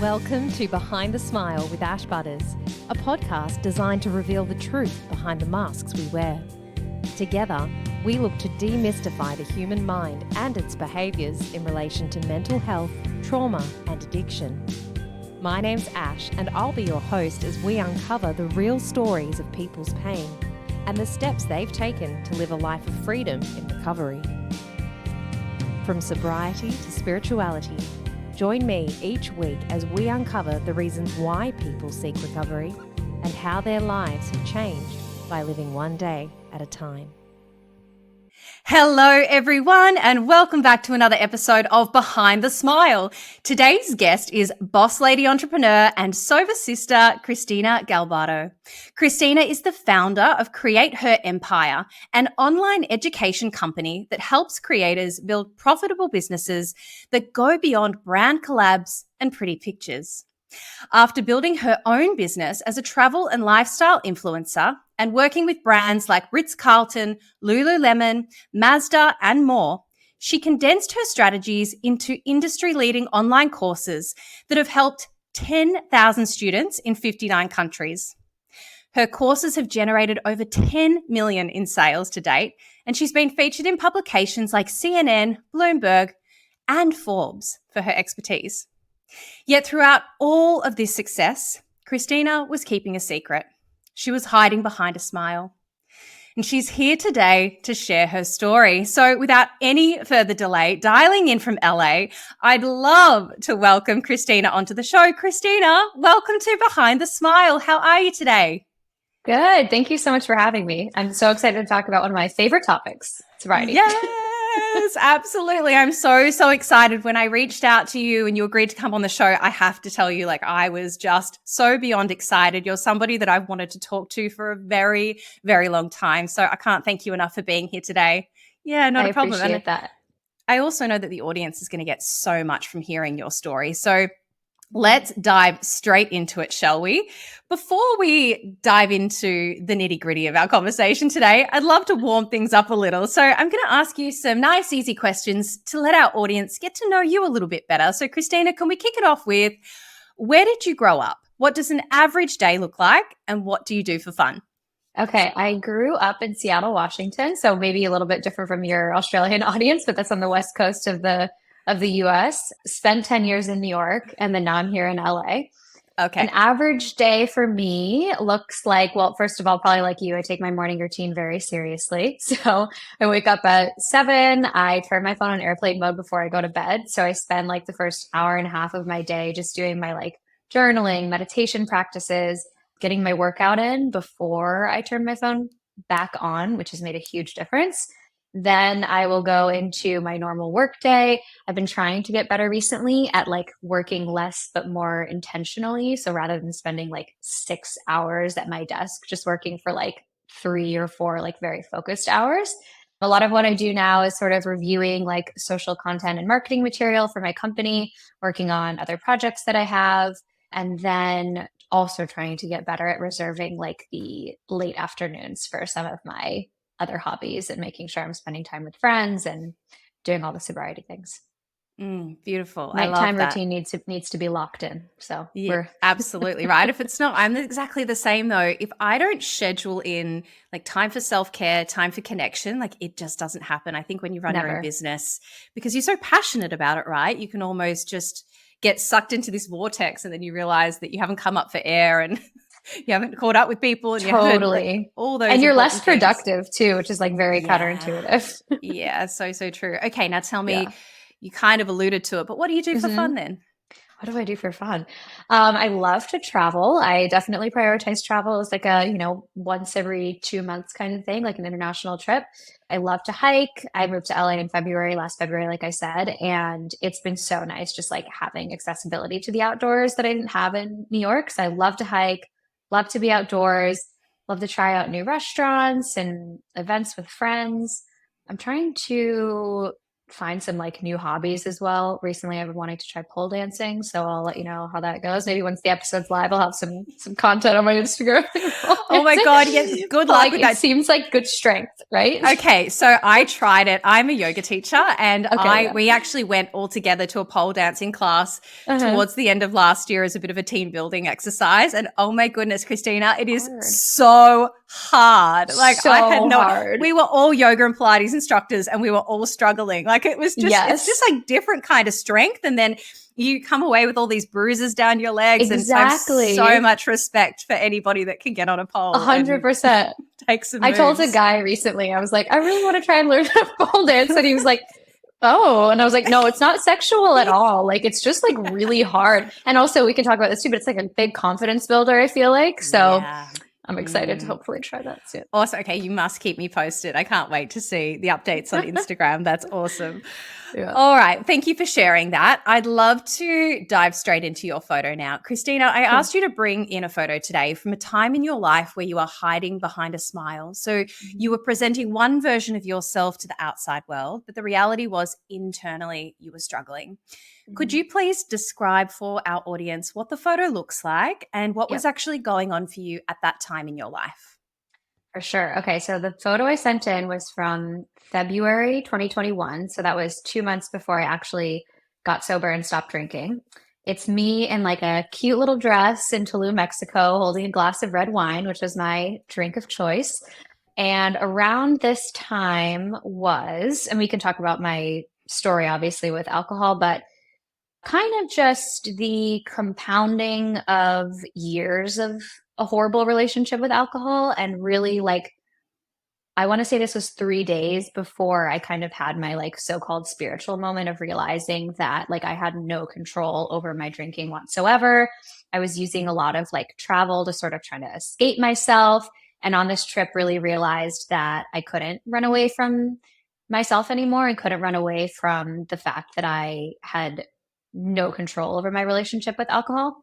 Welcome to Behind the Smile with Ash Butterss, a podcast designed to reveal the truth behind the masks we wear. Together, we look to demystify the human mind and its behaviours in relation to mental health, trauma and addiction. My name's Ash and I'll be your host as we uncover the real stories of people's pain and the steps they've taken to live a life of freedom in recovery. From sobriety to spirituality, join me each week as we uncover the reasons why people seek recovery and how their lives have changed by living one day at a time. Hello, everyone, and welcome back to another episode of Behind the Smile. Today's guest is boss lady entrepreneur and sober sister, Christina Galbato. Christina is the founder of Create Her Empire, an online education company that helps creators build profitable businesses that go beyond brand collabs and pretty pictures. After building her own business as a travel and lifestyle influencer and working with brands like Ritz-Carlton, Lululemon, Mazda, and more, she condensed her strategies into industry-leading online courses that have helped 10,000 students in 59 countries. Her courses have generated over 10 million in sales to date, and she's been featured in publications like CNN, Bloomberg, and Forbes for her expertise. Yet throughout all of this success, Christina was keeping a secret. She was hiding behind a smile. And she's here today to share her story. So without any further delay, dialing in from LA, I'd love to welcome Christina onto the show. Christina, welcome to Behind the Smile. How are you today? Good. Thank you so much for having me. I'm so excited to talk about one of my favorite topics, sobriety. Yes, absolutely. I'm so excited. When I reached out to you and you agreed to come on the show, I have to tell you, I was just so beyond excited. You're somebody that I've wanted to talk to for a very, very long time. So I can't thank you enough for being here today. Yeah, not a problem. I appreciate that. I also know that the audience is going to get so much from hearing your story. So let's dive straight into it, shall we? Before we dive into the nitty-gritty of our conversation today, I'd love to warm things up a little. So I'm going to ask you some nice, easy questions to let our audience get to know you a little bit better. So Christina, can we kick it off with, where did you grow up? What does an average day look like? And what do you do for fun? Okay, I grew up in Seattle, Washington, so maybe a little bit different from your Australian audience, but that's on the west coast of the US. Spent 10 years in New York, and then now I'm here in LA. Okay. An average day for me looks like, well, first of all, probably like you, I take my morning routine very seriously. So I wake up at 7, I turn my phone on airplane mode before I go to bed. So I spend the first hour and a half of my day just doing my journaling, meditation practices, getting my workout in before I turn my phone back on, which has made a huge difference. Then I will go into my normal work day. I've been trying to get better recently at working less but more intentionally. So rather than spending 6 hours at my desk, just working for 3 or 4 very focused hours. A lot of what I do now is sort of reviewing social content and marketing material for my company, working on other projects that I have, and then also trying to get better at reserving the late afternoons for some of my other hobbies and making sure I'm spending time with friends and doing all the sobriety things. Beautiful. Nighttime routine needs to be locked in. So we're absolutely right. If it's not, I'm exactly the same though. If I don't schedule in time for self-care, time for connection, it just doesn't happen. I think when you run your own business, because you're so passionate about it, right? You can almost just get sucked into this vortex and then you realize that you haven't come up for air and you haven't caught up with people and totally all those, and you're less things. Productive too, which is very counterintuitive. Yeah, so true. Okay, now tell me, you kind of alluded to it, but what do you do for fun then? What do I do for fun? I love to travel. I definitely prioritize travel as a once every 2 months kind of thing, like an international trip. I love to hike. I moved to LA in last February, like I said, and it's been so nice just having accessibility to the outdoors that I didn't have in New York. So I love to hike. Love to be outdoors, love to try out new restaurants and events with friends. I'm trying to find some like new hobbies as well. Recently, I've been wanting to try pole dancing, so I'll let you know how that goes. Maybe once the episode's live, I'll have some content on my Instagram. Oh my God, yes, good luck with It that. seems like good strength, right? Okay, so I tried it. I'm a yoga teacher, and Okay, we actually went all together to a pole dancing class towards the end of last year as a bit of a team building exercise. And oh my goodness, Christina, it is hard. so hard. Like So I had hard. we were all yoga and Pilates instructors, and we were all struggling. Like it was just, it's just like different kind of strength, and then you come away with all these bruises down your legs. Exactly. And so I have so much respect for anybody that can get on a pole. 100%. Take some I told a moves. guy recently, I was like, I really want to try and learn how to pole dance. And he was like, oh, and I was like, no, it's not sexual at all. Like, it's just like really hard. And also, we can talk about this too, but it's like a big confidence builder, I feel like. So Yeah. I'm excited to hopefully try that soon. Awesome. Okay, you must keep me posted. I can't wait to see the updates on Instagram. That's awesome. Yeah. All right. Thank you for sharing that. I'd love to dive straight into your photo now. Christina, I asked you to bring in a photo today from a time in your life where you are hiding behind a smile. So you were presenting one version of yourself to the outside world, but the reality was internally you were struggling. Could you please describe for our audience what the photo looks like and what was actually going on for you at that time in your life? For sure. Okay, so the photo I sent in was from February 2021. So that was 2 months before I actually got sober and stopped drinking. It's me in like a cute little dress in Tulum, Mexico, holding a glass of red wine, which was my drink of choice. And around this time was, and we can talk about my story obviously with alcohol, but kind of just the compounding of years of a horrible relationship with alcohol. And really, like, I want to say this was 3 days before I kind of had my like so-called spiritual moment of realizing that like I had no control over my drinking whatsoever. I was using a lot of like travel to sort of trying to escape myself. And on this trip, really realized that I couldn't run away from myself anymore and couldn't run away from the fact that I had no control over my relationship with alcohol.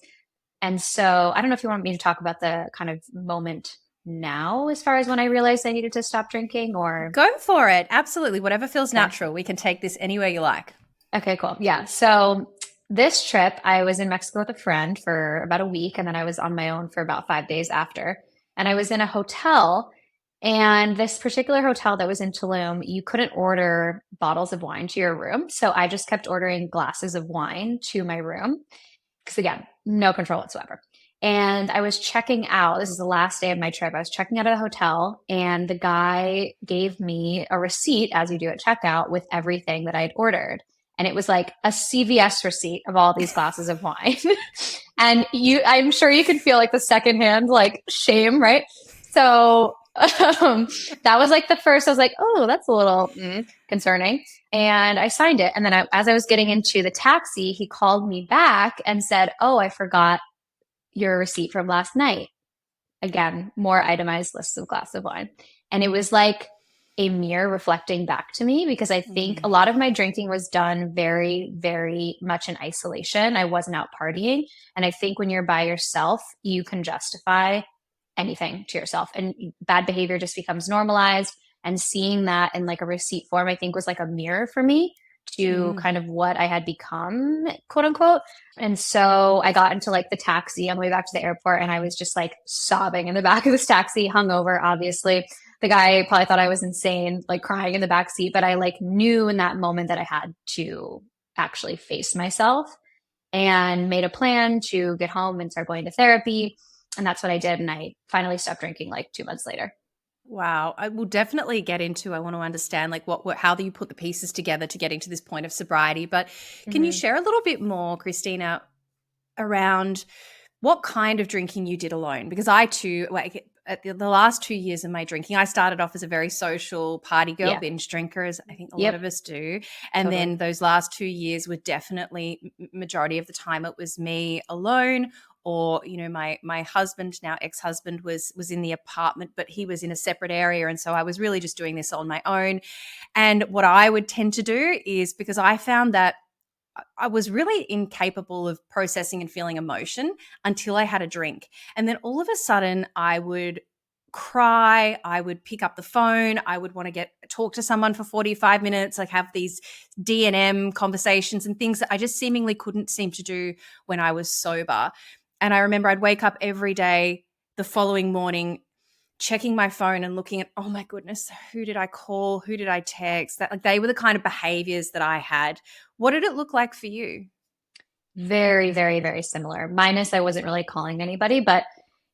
And so I don't know if you want me to talk about the kind of moment now as far as when I realized I needed to stop drinking, or Go for it. Absolutely. Whatever feels natural. We can take this anywhere you like. Okay, cool. Yeah. So this trip, I was in Mexico with a friend for about a week, and then I was on my own for about 5 days after. And I was in a hotel, and this particular hotel that was in Tulum, you couldn't order bottles of wine to your room. So I just kept ordering glasses of wine to my room because, again, no control whatsoever. And I was checking out. This is the last day of my trip. I was checking out at a hotel, and the guy gave me a receipt, as you do at checkout, with everything that I had ordered. And it was like a CVS receipt of all these glasses of wine. And I'm sure you can feel like the secondhand like shame, right? So that was like the first. I was like, oh, that's a little concerning. And I signed it. And then as I was getting into the taxi, he called me back and said, oh, I forgot your receipt from last night. Again, more itemized lists of glass of wine. And it was like a mirror reflecting back to me, because I think a lot of my drinking was done very, very much in isolation. I wasn't out partying. And I think when you're by yourself, you can justify anything to yourself, and bad behavior just becomes normalized. And seeing that in like a receipt form, I think was like a mirror for me to kind of what I had become, quote unquote. And so I got into like the taxi on the way back to the airport, and I was just like sobbing in the back of this taxi, hungover, obviously. The guy probably thought I was insane, like crying in the back seat, but I like knew in that moment that I had to actually face myself, and made a plan to get home and start going to therapy. And that's what I did. And I finally stopped drinking like 2 months later. Wow. I will definitely get into, I want to understand like how do you put the pieces together to getting to this point of sobriety. But can you share a little bit more, Christina, around what kind of drinking you did alone? Because I too, like at the last 2 years of my drinking, I started off as a very social party girl, binge drinker, as I think a lot of us do. And then those last 2 years were definitely, majority of the time, it was me alone. Or, you know, my husband, now ex-husband, was in the apartment, but he was in a separate area. And so I was really just doing this on my own. And what I would tend to do is, because I found that I was really incapable of processing and feeling emotion until I had a drink. And then all of a sudden I would cry. I would pick up the phone. I would want to talk to someone for 45 minutes, like have these D&M conversations and things that I just seemingly couldn't seem to do when I was sober. And I remember I'd wake up every day the following morning checking my phone and looking at, oh my goodness, who did I call? Who did I text? That, like, they were the kind of behaviors that I had. What did it look like for you? Very, very, very similar. Minus I wasn't really calling anybody, but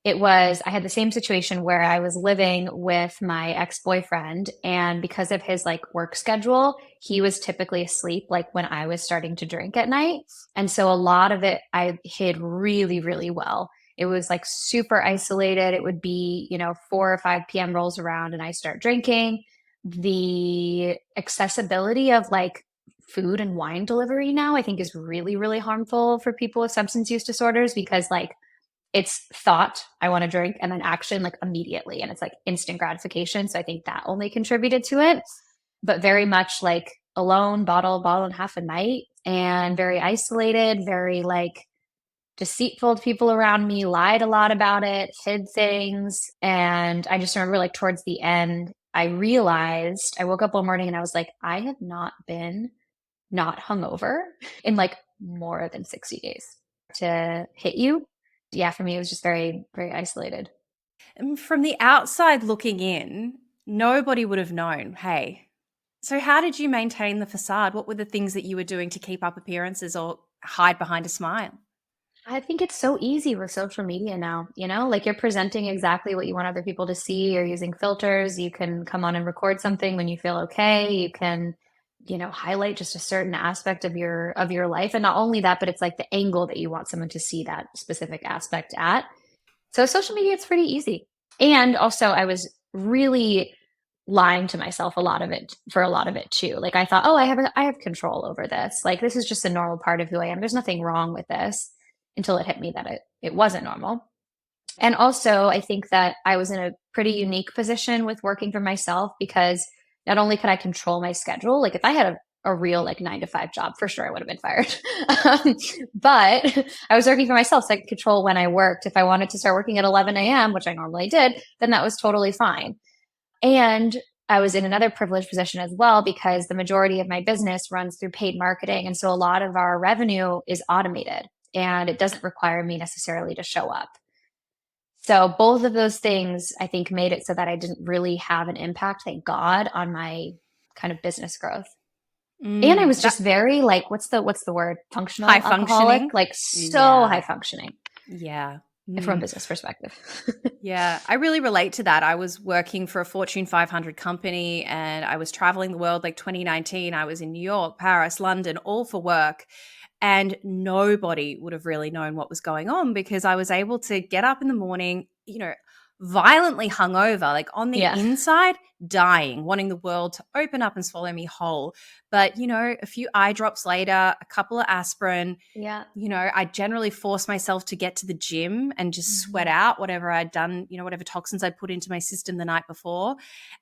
I had the same situation where I was living with my ex-boyfriend, and because of his like work schedule, he was typically asleep like when I was starting to drink at night. And so a lot of it I hid really, really well. It was like super isolated. It would be, 4 or 5 p.m. rolls around and I start drinking. The accessibility of like food and wine delivery now, I think is really, really harmful for people with substance use disorders because like it's thought, I want to drink, and then action like immediately. And it's like instant gratification. So I think that only contributed to it. But very much like alone, bottle and a half a night, and very isolated, very like deceitful to people around me, lied a lot about it, hid things. And I just remember like towards the end, I realized I woke up one morning and I was like, I have not been not hungover in like more than 60 days to hit you. Yeah, for me, it was just very, very isolated. And from the outside looking in, nobody would have known, hey, so how did you maintain the facade? What were the things that you were doing to keep up appearances or hide behind a smile? I think it's so easy with social media now, like you're presenting exactly what you want other people to see. You're using filters. You can come on and record something when you feel okay. You can, highlight just a certain aspect of your life. And not only that, but it's like the angle that you want someone to see that specific aspect at. So social media, it's pretty easy. And also I was really lying to myself a lot of it too. Like I thought, oh, I have control over this. Like this is just a normal part of who I am. There's nothing wrong with this, until it hit me that it wasn't normal. And also I think that I was in a pretty unique position with working for myself because not only could I control my schedule, like if I had a real like 9 to 5 job, for sure I would have been fired. But I was working for myself, so I could control when I worked. If I wanted to start working at 11 a.m., which I normally did, then that was totally fine. And I was in another privileged position as well because the majority of my business runs through paid marketing. And so a lot of our revenue is automated and it doesn't require me necessarily to show up. So both of those things, I think, made it so that I didn't really have an impact, thank God, on my kind of business growth. And I was just very like, what's the word? Functional High alcoholic, functioning? like so high functioning. Yeah. From a business perspective. Yeah, I really relate to that. I was working for a Fortune 500 company and I was traveling the world. Like 2019, I was in New York, Paris, London, all for work. And nobody would have really known what was going on because I was able to get up in the morning, violently hungover, like on the inside, dying, wanting the world to open up and swallow me whole. But, a few eye drops later, a couple of aspirin, I generally force myself to get to the gym and just sweat out whatever I'd done, whatever toxins I'd put into my system the night before.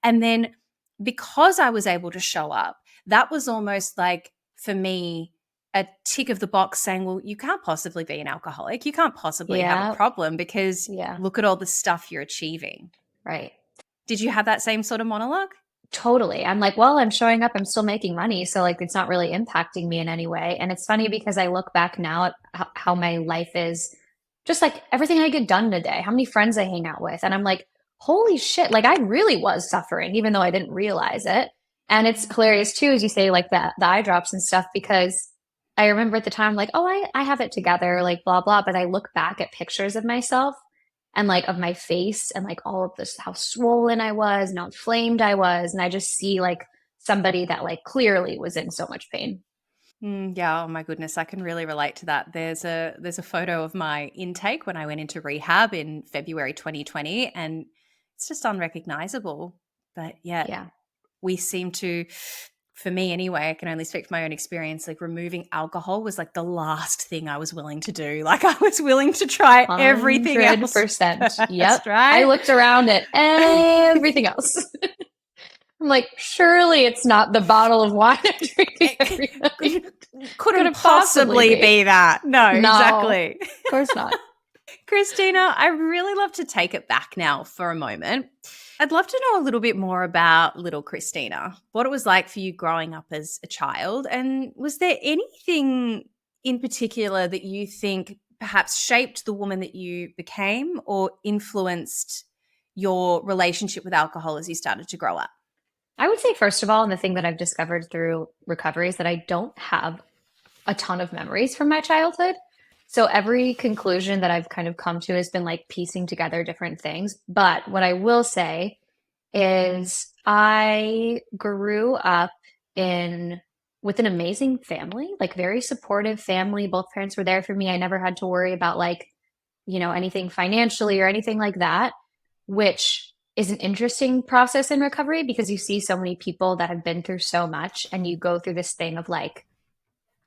And then because I was able to show up, that was almost like, for me, a tick of the box saying, well, you can't possibly be an alcoholic. You can't possibly have a problem because look at all the stuff you're achieving. Right. Did you have that same sort of monologue? Totally. I'm like, well, I'm showing up, I'm still making money. So like, it's not really impacting me in any way. And it's funny because I look back now at how my life is just like everything I get done in a day, how many friends I hang out with. And I'm like, holy shit, like I really was suffering, even though I didn't realize it. And it's hilarious too, as you say, like the eye drops and stuff, because I remember at the time, like, oh, I have it together, like blah, blah. But I look back at pictures of myself and like of my face and like all of this, how swollen I was and how inflamed I was. And I just see like somebody that like clearly was in so much pain. Yeah. Oh my goodness. I can really relate to that. There's a photo of my intake when I went into rehab in February 2020 and it's just unrecognizable. But yeah. We seem to, for me anyway, I can only speak from my own experience, like removing alcohol was like the last thing I was willing to do. Like I was willing to try everything else. 100%. Yep. Right? I looked around at everything else. I'm like, surely it's not the bottle of wine I'm drinking every night. Couldn't possibly be that. No, exactly. Of course not. Christina, I really love to take it back now for a moment. I'd love to know a little bit more about little Christina, what it was like for you growing up as a child. And was there anything in particular that you think perhaps shaped the woman that you became or influenced your relationship with alcohol as you started to grow up? I would say, first of all, and the thing that I've discovered through recovery is that I don't have a ton of memories from my childhood. So every conclusion that I've kind of come to has been like piecing together different things. But what I will say is I grew up in with an amazing family, like very supportive family. Both parents were there for me. I never had to worry about anything financially or anything like that, which is an interesting process in recovery because you see so many people that have been through so much and you go through this thing of like,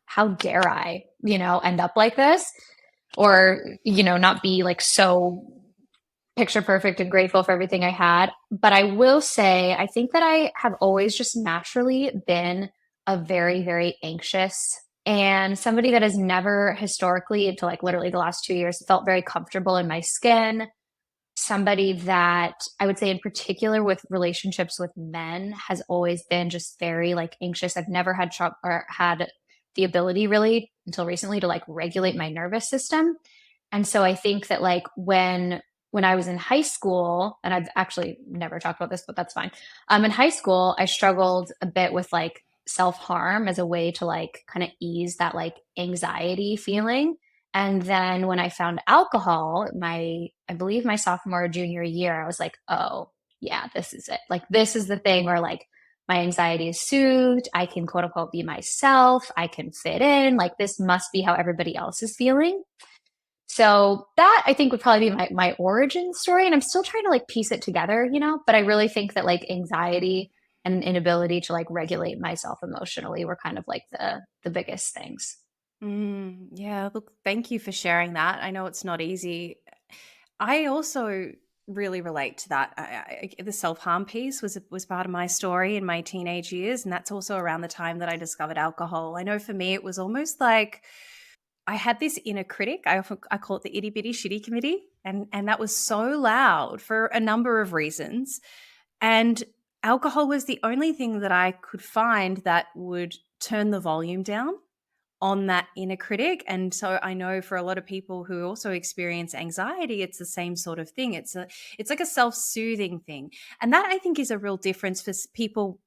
how dare I, end up like this or, not be like so picture perfect and grateful for everything I had. But I will say, I think that I have always just naturally been a very, very anxious and somebody that has never historically, until like literally the last 2 years, felt very comfortable in my skin. Somebody that I would say, in particular, with relationships with men, has always been just very like anxious. I've never had or had the ability really until recently to like regulate my nervous system. And so I think that like when I was in high school, and I've actually never talked about this, but that's fine. In high school, I struggled a bit with like self-harm as a way to like kind of ease that like anxiety feeling. And then when I found alcohol, I believe my sophomore or junior year, I was like, oh yeah, this is it. Like this is the thing where like my anxiety is soothed. I can quote unquote be myself. I can fit in. Like this must be how everybody else is feeling. So that I think would probably be my origin story. And I'm still trying to like piece it together, but I really think that like anxiety and an inability to like regulate myself emotionally were kind of like the biggest things. Yeah, look, thank you for sharing that. I know it's not easy. I also really relate to that. The self-harm piece was part of my story in my teenage years, and that's also around the time that I discovered alcohol. I know for me it was almost like I had this inner critic. I call it the itty bitty shitty committee, and that was so loud for a number of reasons. And alcohol was the only thing that I could find that would turn the volume down on that inner critic. And so I know for a lot of people who also experience anxiety, it's the same sort of thing. It's like a self-soothing thing. And that I think is a real difference for people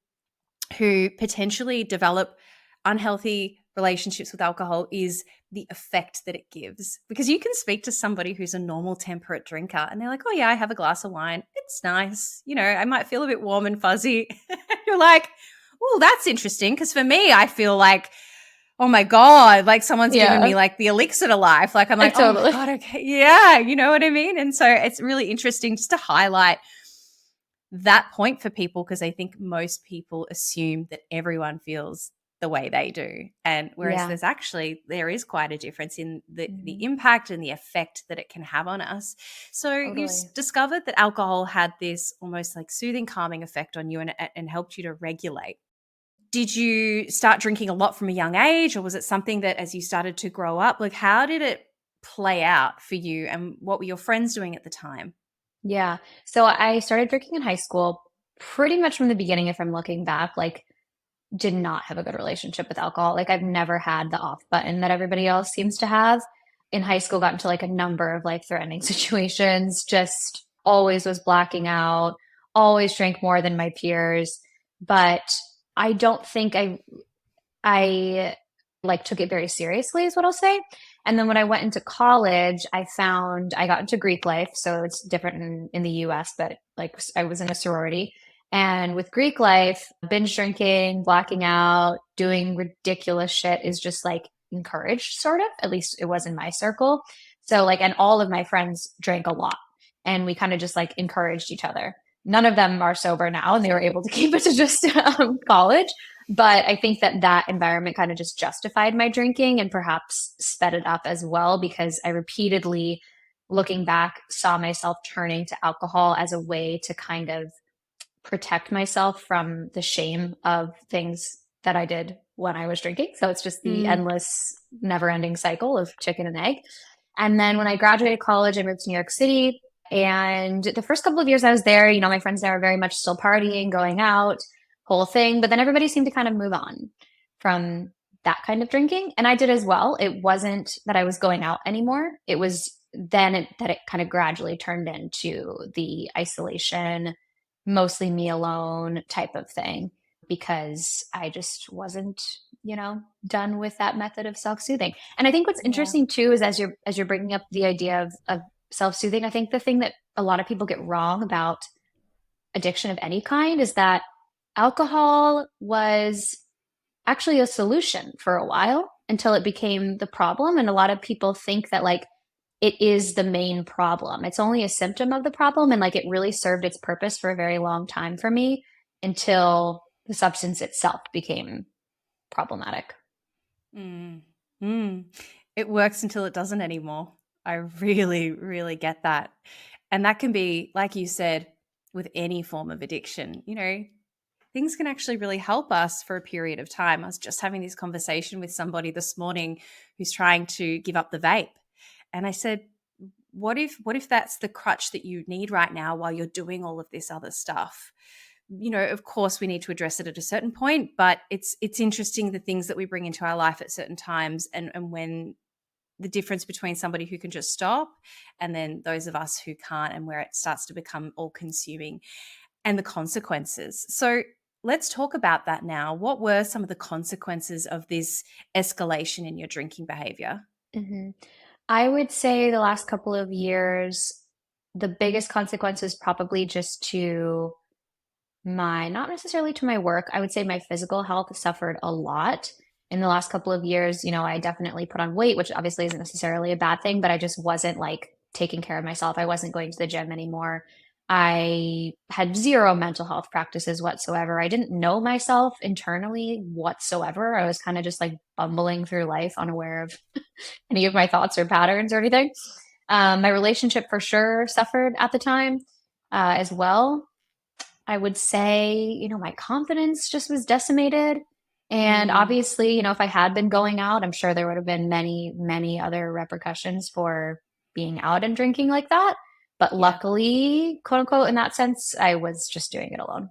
who potentially develop unhealthy relationships with alcohol is the effect that it gives. Because you can speak to somebody who's a normal temperate drinker and they're like, oh yeah, I have a glass of wine. It's nice. I might feel a bit warm and fuzzy. You're like, oh, that's interesting. Because for me, I feel like, oh my God, like someone's given me like the elixir to life. Like I'm like, Totally. oh my God, okay. Yeah, you know what I mean? And so it's really interesting just to highlight that point for people because I think most people assume that everyone feels the way they do. And whereas there is quite a difference in the impact and the effect that it can have on us. So you discovered that alcohol had this almost like soothing, calming effect on you and helped you to regulate. Did you start drinking a lot from a young age, or was it something that as you started to grow up, like how did it play out for you and what were your friends doing at the time? Yeah. So I started drinking in high school pretty much from the beginning, if I'm looking back, like did not have a good relationship with alcohol. Like I've never had the off button that everybody else seems to have. In high school, got into like a number of life threatening situations, just always was blacking out, always drank more than my peers. But I don't think I like took it very seriously is what I'll say. And then when I went into college, I got into Greek life. So it's different in the US, but like I was in a sorority. And with Greek life, binge drinking, blacking out, doing ridiculous shit is just like encouraged, sort of. At least it was in my circle. So like, and all of my friends drank a lot and we kind of just like encouraged each other. None of them are sober now and they were able to keep it to just college. But I think that environment kind of just justified my drinking and perhaps sped it up as well because I repeatedly, looking back, saw myself turning to alcohol as a way to kind of protect myself from the shame of things that I did when I was drinking. So it's just the endless, never ending cycle of chicken and egg. And then when I graduated college, I moved to New York City. And the first couple of years I was there, my friends there were very much still partying, going out, whole thing. But then everybody seemed to kind of move on from that kind of drinking. And I did as well. It wasn't that I was going out anymore. It was that it kind of gradually turned into the isolation, mostly me alone type of thing, because I just wasn't, done with that method of self-soothing. And I think what's Yeah. interesting too is as you're bringing up the idea of self-soothing, I think the thing that a lot of people get wrong about addiction of any kind is that alcohol was actually a solution for a while until it became the problem. And a lot of people think that like it is the main problem. It's only a symptom of the problem. And like it really served its purpose for a very long time for me until the substance itself became problematic. Mm. Mm. It works until it doesn't anymore. I really, really get that. And that can be, like you said, with any form of addiction, things can actually really help us for a period of time. I was just having this conversation with somebody this morning who's trying to give up the vape. And I said, what if that's the crutch that you need right now while you're doing all of this other stuff? Of course we need to address it at a certain point, but it's interesting the things that we bring into our life at certain times and when the difference between somebody who can just stop and then those of us who can't, and where it starts to become all consuming and the consequences. So let's talk about that now. What were some of the consequences of this escalation in your drinking behavior? hmm I would say the last couple of years, the biggest consequence is probably just to not necessarily to my work. I would say my physical health suffered a lot in the last couple of years. I definitely put on weight, which obviously isn't necessarily a bad thing, but I just wasn't like taking care of myself. I wasn't going to the gym anymore. I had zero mental health practices whatsoever. I didn't know myself internally whatsoever. I was kind of just like bumbling through life, unaware of any of my thoughts or patterns or anything. My relationship for sure suffered at the time as well. I would say, my confidence just was decimated. And Mm, obviously, if I had been going out, I'm sure there would have been many, many other repercussions for being out and drinking like that. But yeah. luckily, quote unquote, in that sense, I was just doing it alone.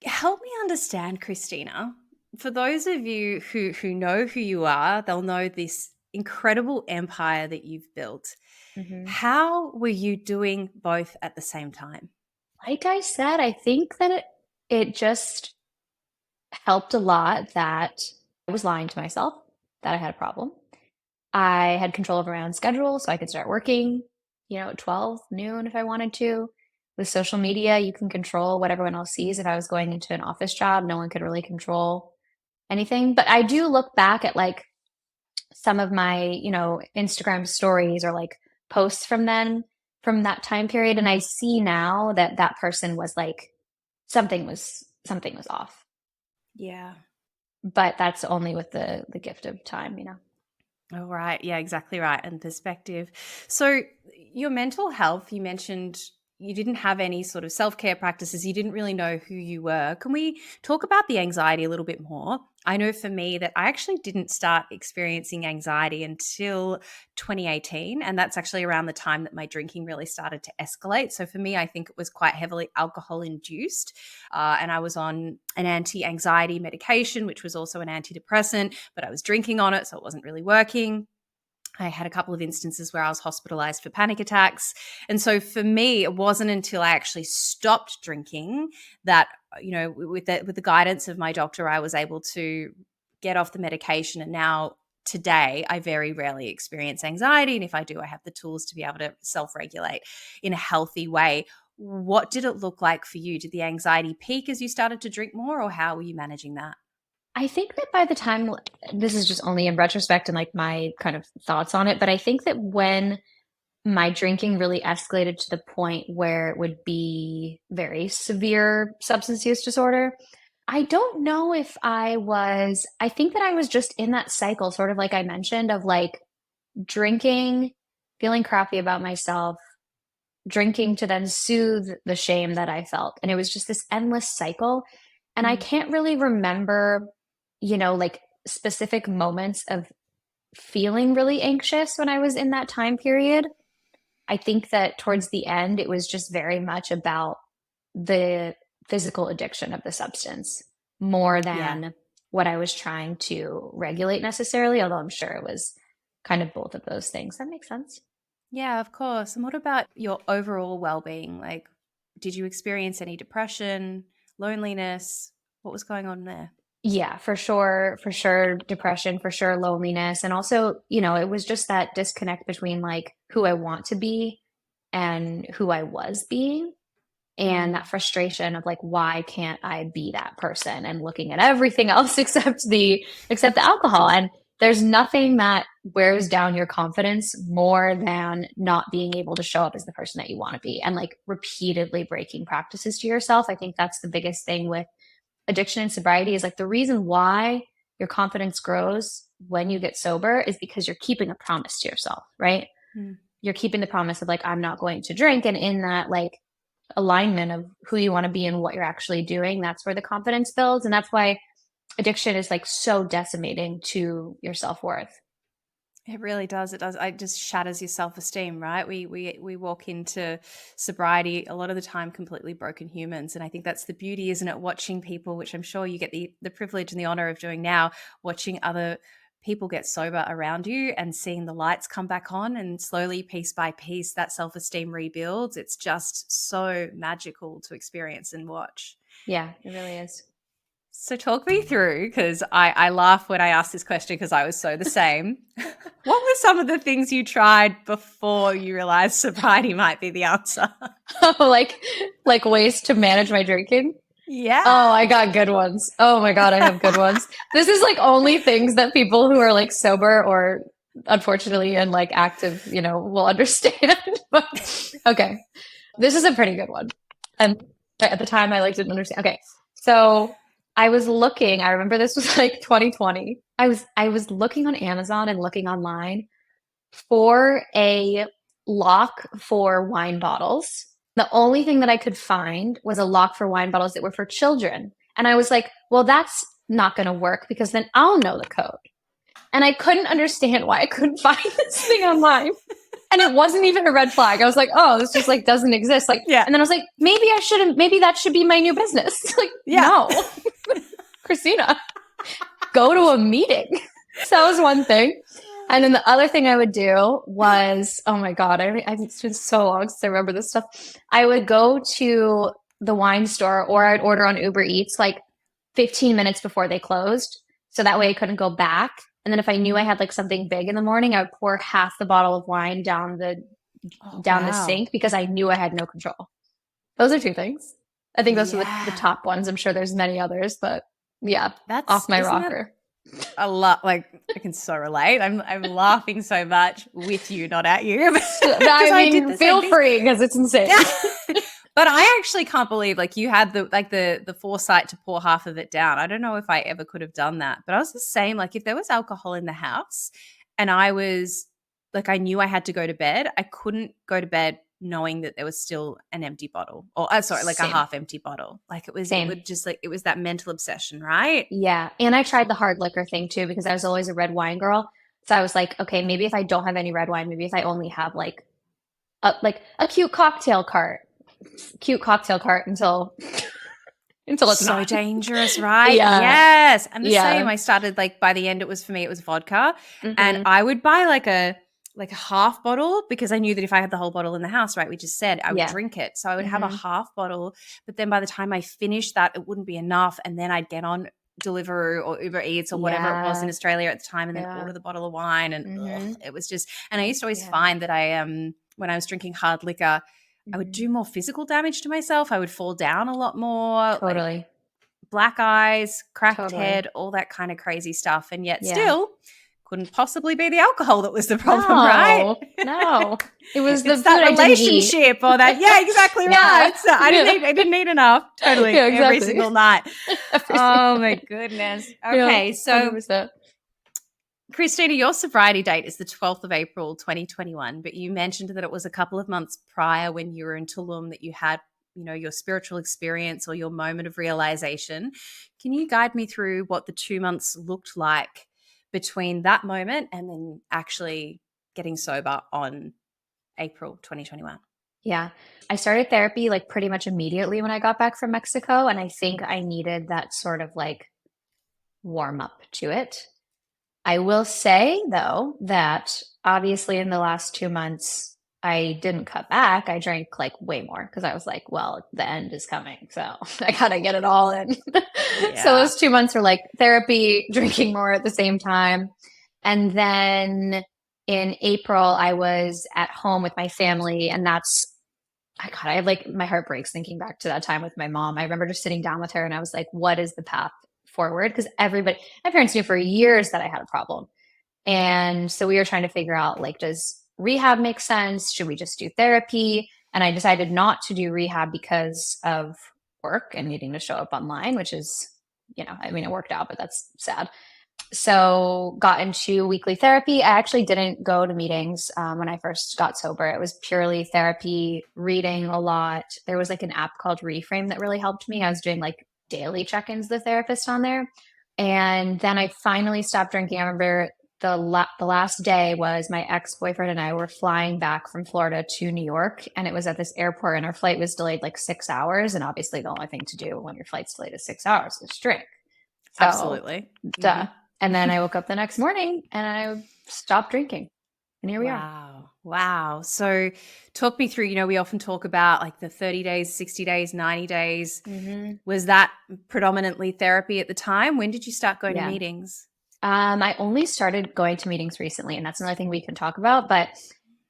Help me understand, Christina. For those of you who know who you are, they'll know this incredible empire that you've built. hmm How were you doing both at the same time? Like I said, I think that it just helped a lot that I was lying to myself that I had a problem. I had control of my own schedule, so I could start working, at 12 noon if I wanted to. With social media, you can control what everyone else sees. If I was going into an office job, no one could really control anything. But I do look back at like some of my, Instagram stories or like posts from that time period, and I see now that that person was like something was off. Yeah. But that's only with the gift of time. Oh, right. Yeah, exactly right. And perspective. So, your mental health, you mentioned you didn't have any sort of self care practices. You didn't really know who you were. Can we talk about the anxiety a little bit more? I know for me that I actually didn't start experiencing anxiety until 2018. And that's actually around the time that my drinking really started to escalate. So, for me, I think it was quite heavily alcohol induced. And I was on an anti anxiety medication, which was also an antidepressant, but I was drinking on it. So, it wasn't really working. I had a couple of instances where I was hospitalized for panic attacks. And so for me, it wasn't until I actually stopped drinking that, with the guidance of my doctor, I was able to get off the medication. And now today, I very rarely experience anxiety. And if I do, I have the tools to be able to self-regulate in a healthy way. What did it look like for you? Did the anxiety peak as you started to drink more, or how were you managing that? I think that by the time this is just only in retrospect and like my kind of thoughts on it, but I think that when my drinking really escalated to the point where it would be very severe substance use disorder, I don't know if I think that I was just in that cycle, sort of like I mentioned, of like drinking, feeling crappy about myself, drinking to then soothe the shame that I felt. And it was just this endless cycle. And I Mm, can't really remember, like specific moments of feeling really anxious when I was in that time period. I think that towards the end, it was just very much about the physical addiction of the substance more Yeah. than what I was trying to regulate necessarily, although I'm sure it was kind of both of those things. That makes sense. Yeah, of course. And what about your overall well-being? Like, did you experience any depression, loneliness? What was going on there? Yeah, for sure, depression, for sure, loneliness. And also, it was just that disconnect between like who I want to be and who I was being. And that Mm. frustration of like, why can't I be that person? And looking at everything else except the alcohol. And there's nothing that wears down your confidence more than not being able to show up as the person that you want to be and like repeatedly breaking practices to yourself. I think that's the biggest thing with addiction and sobriety is like the reason why your confidence grows when you get sober is because you're keeping a promise to yourself, right? Mm. You're keeping the promise of like, I'm not going to drink. And in that like alignment of who you want to be and what you're actually doing, that's where the confidence builds. And that's why addiction is like so decimating to your self-worth. It really does. It does. It just shatters your self-esteem, right? We walk into sobriety a lot of the time completely broken humans, and I think that's the beauty, isn't it? Watching people, which I'm sure you get the privilege and the honor of doing now, watching other people get sober around you and seeing the lights come back on, and slowly, piece by piece, that self-esteem rebuilds. It's just so magical to experience and watch. Yeah, it really is. So talk me through, because I laugh when I ask this question because I was so the same. What were some of the things you tried before you realized sobriety might be the answer? Oh, like ways to manage my drinking. Yeah. Oh, I got good ones. Oh my God, I have good ones. This is like only things that people who are like sober or unfortunately and like active, will understand. But okay, this is a pretty good one. And at the time I like didn't understand. Okay. So I was looking, I remember this was like 2020. I was looking on Amazon and looking online for a lock for wine bottles. The only thing that I could find was a lock for wine bottles that were for children. And I was like, well, that's not going to work because then I'll know the code. And I couldn't understand why I couldn't find this thing online. And it wasn't even a red flag. I was like, oh, this just like doesn't exist. Like, Yeah. and then I was like, maybe that should be my new business. Like, Yeah. no, Christina, go to a meeting. So that was one thing. And then the other thing I would do was, oh my God, it's been so long since I remember this stuff. I would go to the wine store or I'd order on Uber Eats like 15 minutes before they closed. So that way I couldn't go back. And then if I knew I had like something big in the morning, I would pour half the bottle of wine down the Wow. sink because I knew I had no control. Those are two things. I think those are the top ones. I'm sure there's many others, but yeah, off my rocker. A lot, like I can so relate. I'm laughing so much with you, not at you. I mean, feel free because it's insane. But I actually can't believe like you had the foresight to pour half of it down. I don't know if I ever could have done that. But I was the same. Like if there was alcohol in the house and I was like I knew I had to go to bed, I couldn't go to bed knowing that there was still an empty bottle or like Same. a half empty bottle. Like it Same. would just like it was that mental obsession, right? Yeah. And I tried the hard liquor thing too because I was always a red wine girl. So I was like, okay, maybe if I don't have any red wine, maybe if I only have like a cute cocktail cart until it's so not dangerous, right? Yeah. Yes. I'm the Yeah. same. I started like by the end it was vodka. Mhm. And I would buy like a half bottle because I knew that if I had the whole bottle in the house, right, we just said I would Yeah. drink it. So I would have a Mhm. half bottle, but then by the time I finished that, it wouldn't be enough. And then I'd get on Deliveroo or Uber Eats or whatever it was in Yeah. Australia at the time and then Yeah. order the bottle of wine. And Mhm. it was just, and I used to always Yeah. find that when I was drinking hard liquor, I would Mhm. do more physical damage to myself. I would fall down a lot more. Like, Totally. black eyes, cracked Totally. head, all that kind of crazy stuff. And yet Yeah. still couldn't possibly be the alcohol that was the problem, right? No. It was the It's food that I didn't eat. relationship or that. Yeah, exactly Yeah. right. So I didn't eat enough. Totally. Yeah, Every exactly. single night. Every Oh single my day. goodness. Yeah, Okay. So 100%. Christina, your sobriety date is the 12th of April, 2021, but you mentioned that it was a couple of months prior when you were in Tulum that you had, your spiritual experience or your moment of realization. Can you guide me through what the 2 months looked like between that moment and then actually getting sober on April 2021? Yeah. I started therapy like pretty much immediately when I got back from Mexico. And I think I needed that sort of like warm up to it. I will say, though, that obviously in the last 2 months, I didn't cut back. I drank like way more because I was like, well, the end is coming. So I got to get it all in. So Yeah. those 2 months were like therapy, drinking more at the same time. And then in April, I was at home with my family. And I have like my heart breaks thinking back to that time with my mom. I remember just sitting down with her and I was like, what is the path forward? Because my parents knew for years that I had a problem. And so we were trying to figure out like, does rehab make sense? Should we just do therapy? And I decided not to do rehab because of work and needing to show up online, which is, it worked out, but that's sad. So got into weekly therapy. I actually didn't go to meetings when I first got sober. It was purely therapy, reading a lot. There was like an app called Reframe that really helped me. I was doing like daily check-ins with the therapist on there. And then I finally stopped drinking. I remember the last day was my ex-boyfriend and I were flying back from Florida to New York. And it was at this airport and our flight was delayed like 6 hours. And obviously the only thing to do when your flight's delayed is 6 hours is drink. So, Absolutely. duh. Mm-hmm. And then I woke up the next morning and I stopped drinking. And here we are. Wow. So talk me through, we often talk about like the 30 days, 60 days, 90 days. Mm-hmm. Was that predominantly therapy at the time? When did you start going to meetings? I only started going to meetings recently, and that's another thing we can talk about. But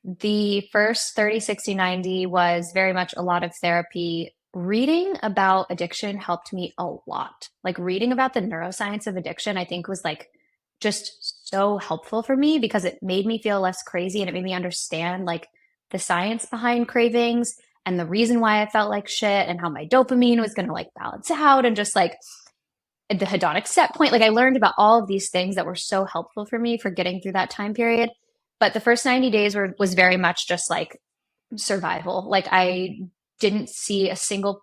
the first 30, 60, 90 was very much a lot of therapy. Reading about addiction helped me a lot. Like reading about the neuroscience of addiction, I think was like just so helpful for me because it made me feel less crazy and it made me understand like the science behind cravings and the reason why I felt like shit and how my dopamine was going to like balance out and just like the hedonic set point. Like I learned about all of these things that were so helpful for me for getting through that time period. But the first 90 days was very much just like survival. Like I didn't see a single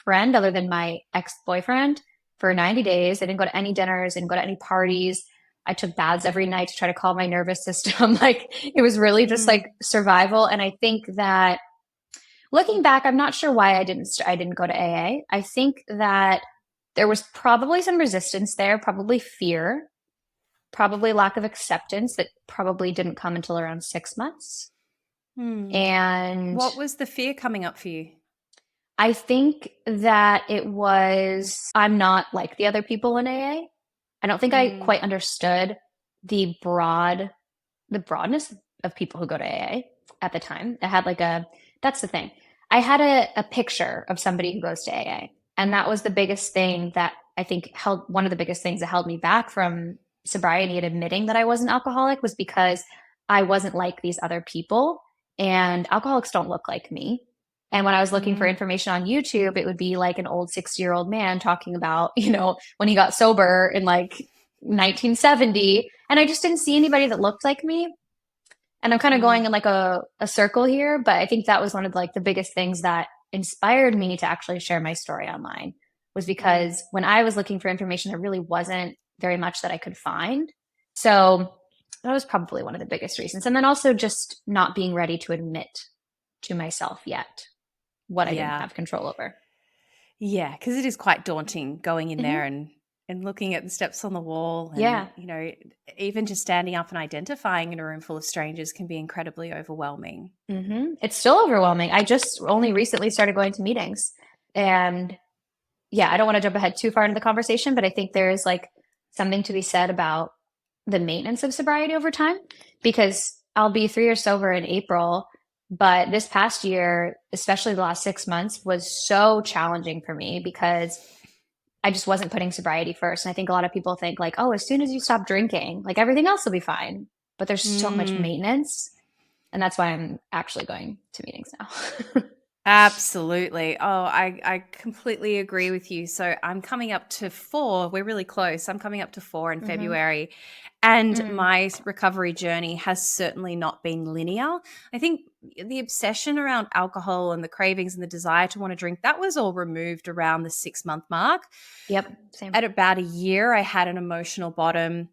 friend other than my ex-boyfriend for 90 days. I didn't go to any dinners, didn't go to any parties. I took baths every night to try to calm my nervous system. Like it was really just like survival. And I think that looking back, I'm not sure why I didn't go to AA. I think that there was probably some resistance there, probably fear, probably lack of acceptance that probably didn't come until around 6 months. And what was the fear coming up for you? I think that it was, I'm not like the other people in AA. I don't think I quite understood the broadness of people who go to AA at the time. I had like that's the thing. I had a picture of somebody who goes to AA. And that was the biggest thing that I think one of the biggest things that held me back from sobriety and admitting that I was an alcoholic was because I wasn't like these other people. And alcoholics don't look like me. And when I was looking for information on YouTube, it would be like an old 60-year-old man talking about, when he got sober in like 1970. And I just didn't see anybody that looked like me. And I'm kind of going in like a circle here, but I think that was one of like the biggest things that inspired me to actually share my story online was because when I was looking for information, there really wasn't very much that I could find. So that was probably one of the biggest reasons. And then also just not being ready to admit to myself yet what I didn't have control over. Yeah, because it is quite daunting going in there and looking at the steps on the wall. And, even just standing up and identifying in a room full of strangers can be incredibly overwhelming. It's still overwhelming. I just only recently started going to meetings. And I don't want to jump ahead too far into the conversation, but I think there is like something to be said about the maintenance of sobriety over time, because I'll be 3 years sober in April, but this past year, especially the last 6 months, was so challenging for me because I just wasn't putting sobriety first. And I think a lot of people think like, oh, as soon as you stop drinking, like everything else will be fine. But there's so much maintenance. And that's why I'm actually going to meetings now. Absolutely. Oh, I completely agree with you. So I'm coming up to 4. We're really close. I'm coming up to 4 in February. And my recovery journey has certainly not been linear. I think the obsession around alcohol and the cravings and the desire to want to drink, that was all removed around the 6-month mark. Yep. Same. At about a year, I had an emotional bottom.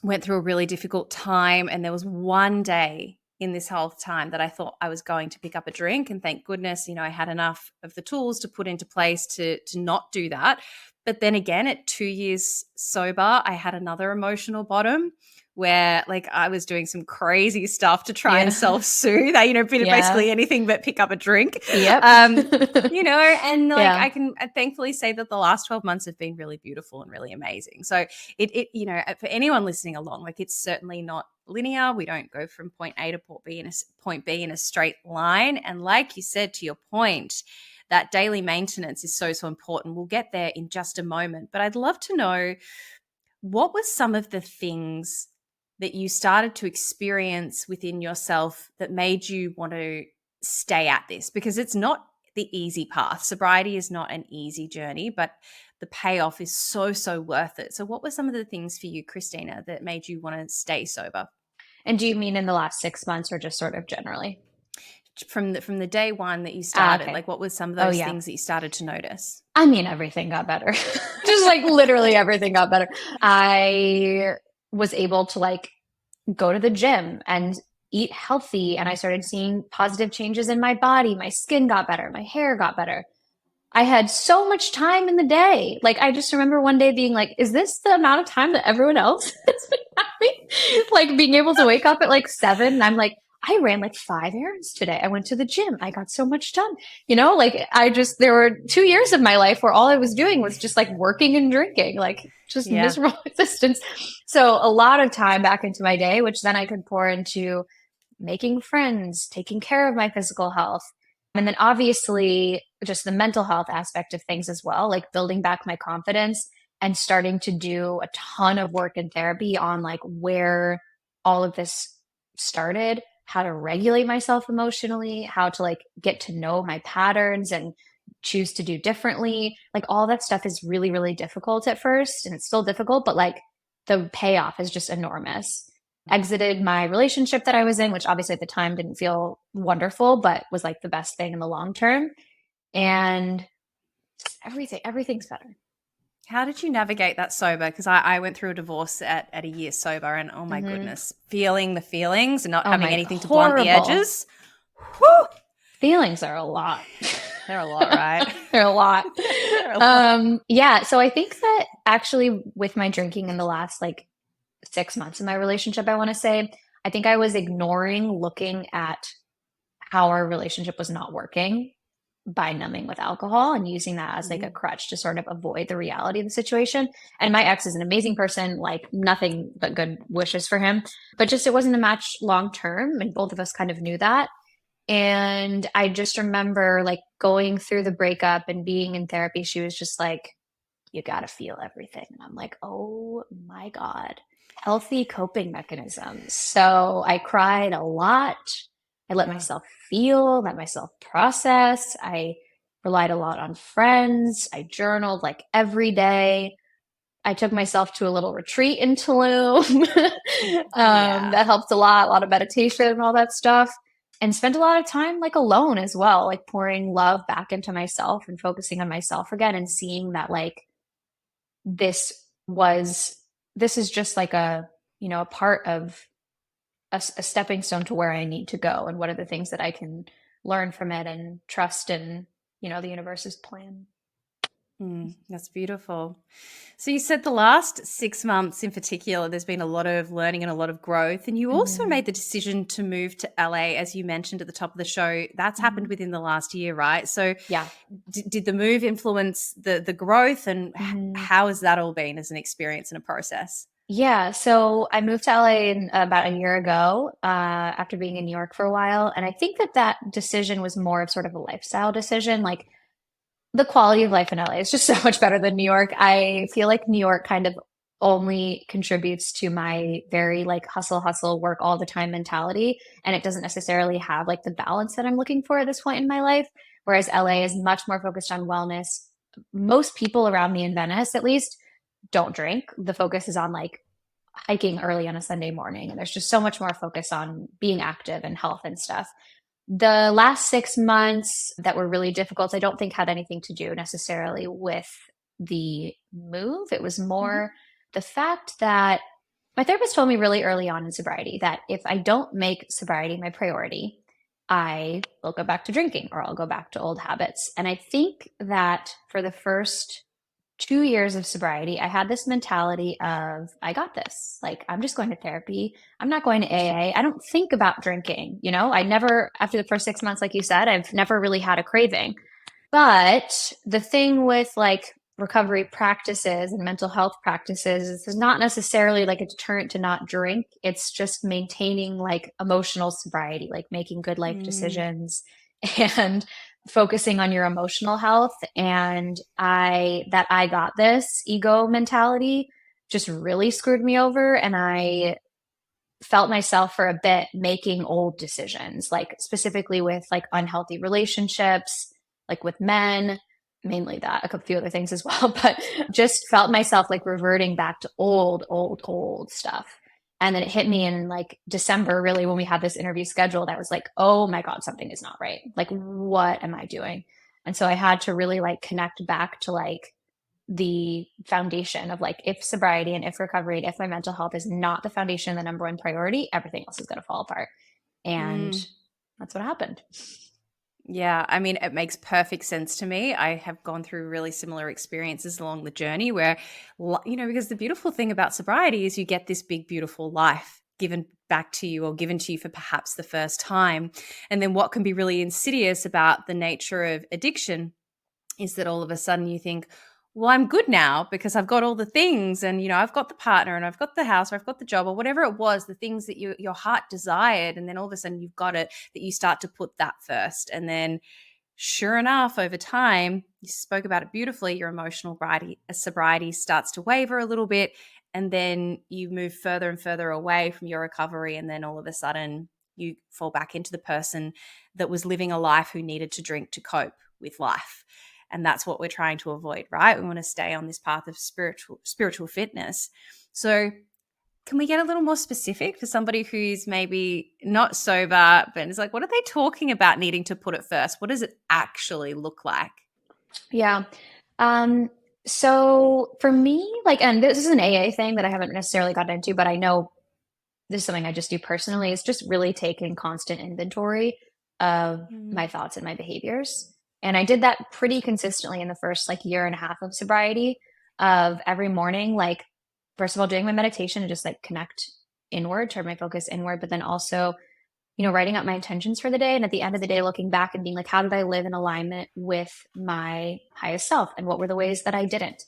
went through a really difficult time, and there was one day in this whole time that I thought I was going to pick up a drink, and thank goodness, I had enough of the tools to put into place to not do that. But then again, at 2 years sober, I had another emotional bottom where like I was doing some crazy stuff to try and self-soothe. Basically anything but pick up a drink. Yep. And like Yeah. I can thankfully say that the last 12 months have been really beautiful and really amazing. So it for anyone listening along, like it's certainly not linear. We don't go from point A to point B in a straight line. And like you said, to your point, that daily maintenance is so, so important. We'll get there in just a moment. But I'd love to know, what were some of the things that you started to experience within yourself that made you want to stay at this? Because it's not the easy path. Sobriety is not an easy journey, but the payoff is so, so worth it. So what were some of the things for you, Christina, that made you want to stay sober? And do you mean in the last 6 months or just sort of generally? From the day one that you started, okay. like what were some of those things that you started to notice? I mean, everything got better. Just like literally everything got better. I was able to like go to the gym and eat healthy, and I started seeing positive changes in my body. My skin got better. My hair got better. I had so much time in the day. Like, I just remember one day being like, is this the amount of time that everyone else has been having? Like being able to wake up at like 7 and I'm like, I ran like 5 errands today. I went to the gym. I got so much done. There were 2 years of my life where all I was doing was just like working and drinking, like just miserable existence. So a lot of time back into my day, which then I could pour into making friends, taking care of my physical health. And then obviously just the mental health aspect of things as well, like building back my confidence and starting to do a ton of work in therapy on like where all of this started, how to regulate myself emotionally, how to like get to know my patterns and choose to do differently. Like all that stuff is really, really difficult at first, and it's still difficult, but like the payoff is just enormous. Exited my relationship that I was in, which obviously at the time didn't feel wonderful, but was like the best thing in the long term. And everything's better. How did you navigate that sober? Because I went through a divorce at a year sober, and oh my goodness, feeling the feelings and not having anything to blunt the edges. Whew. Feelings are a lot. They're a lot, right? They're a lot. Yeah. So I think that actually with my drinking in the last like 6 months in my relationship, I want to say, I think I was ignoring looking at how our relationship was not working by numbing with alcohol and using that as like a crutch to sort of avoid the reality of the situation. And my ex is an amazing person, like nothing but good wishes for him, but just it wasn't a match long term. And both of us kind of knew that. And I just remember like going through the breakup and being in therapy. She was just like, you got to feel everything. And I'm like, oh my God, healthy coping mechanisms. So I cried a lot. I let myself feel, let myself process. I relied a lot on friends. I journaled like every day. I took myself to a little retreat in Tulum. That helped a lot of meditation and all that stuff. And spent a lot of time like alone as well, like pouring love back into myself and focusing on myself again and seeing that like this is just like a part of a stepping stone to where I need to go, and what are the things that I can learn from it and trust in, the universe's plan. That's beautiful. So you said the last 6 months in particular, there's been a lot of learning and a lot of growth. And you also made the decision to move to LA, as you mentioned at the top of the show. That's happened within the last year, right? So did the move influence the growth, and how has that all been as an experience and a process? Yeah, so I moved to LA about a year ago after being in New York for a while. And I think that decision was more of sort of a lifestyle decision. Like the quality of life in LA is just so much better than New York. I feel like New York kind of only contributes to my very like hustle, work all the time mentality. And it doesn't necessarily have like the balance that I'm looking for at this point in my life. Whereas LA is much more focused on wellness. Most people around me in Venice, at least, don't drink. The focus is on like hiking early on a Sunday morning. And there's just so much more focus on being active and health and stuff. The last 6 months that were really difficult, I don't think had anything to do necessarily with the move. It was more the fact that My therapist told me really early on in sobriety that if I don't make sobriety my priority, I will go back to drinking or I'll go back to old habits. And I think that for the first 2 years of sobriety, I had this mentality of, I got this. Like, I'm just going to therapy. I'm not going to AA. I don't think about drinking. I never, after the first 6 months, like you said, I've never really had a craving. But the thing with like recovery practices and mental health practices is it's not necessarily like a deterrent to not drink. It's just maintaining like emotional sobriety, like making good life decisions and focusing on your emotional health. And I got this ego mentality just really screwed me over. And I felt myself for a bit making old decisions, like specifically with like unhealthy relationships, like with men, mainly that, a few other things as well, but just felt myself like reverting back to old stuff. And then it hit me in like December, really, when we had this interview scheduled. I was like, oh my God, something is not right. Like, what am I doing? And so I had to really like connect back to like the foundation of like, if sobriety and if recovery and if my mental health is not the foundation, the number one priority, everything else is going to fall apart. And that's what happened. Yeah, I mean, it makes perfect sense to me. I have gone through really similar experiences along the journey where, because the beautiful thing about sobriety is you get this big, beautiful life given back to you or given to you for perhaps the first time. And then what can be really insidious about the nature of addiction is that all of a sudden you think, well, I'm good now because I've got all the things and, I've got the partner and I've got the house or I've got the job or whatever it was, the things that your heart desired. And then all of a sudden you've got it, that you start to put that first. And then sure enough, over time, you spoke about it beautifully, your emotional sobriety starts to waver a little bit. And then you move further and further away from your recovery. And then all of a sudden you fall back into the person that was living a life who needed to drink to cope with life. And that's what we're trying to avoid, right? We want to stay on this path of spiritual fitness. So can we get a little more specific for somebody who's maybe not sober, but is like, what are they talking about needing to put it first? What does it actually look like? Yeah. So for me, like, and this is an AA thing that I haven't necessarily gotten into, but I know this is something I just do personally, is just really taking constant inventory of my thoughts and my behaviors. And I did that pretty consistently in the first like year and a half of sobriety, of every morning, like, first of all, doing my meditation and just like connect inward, turn my focus inward, but then also, writing out my intentions for the day. And at the end of the day, looking back and being like, how did I live in alignment with my highest self? And what were the ways that I didn't?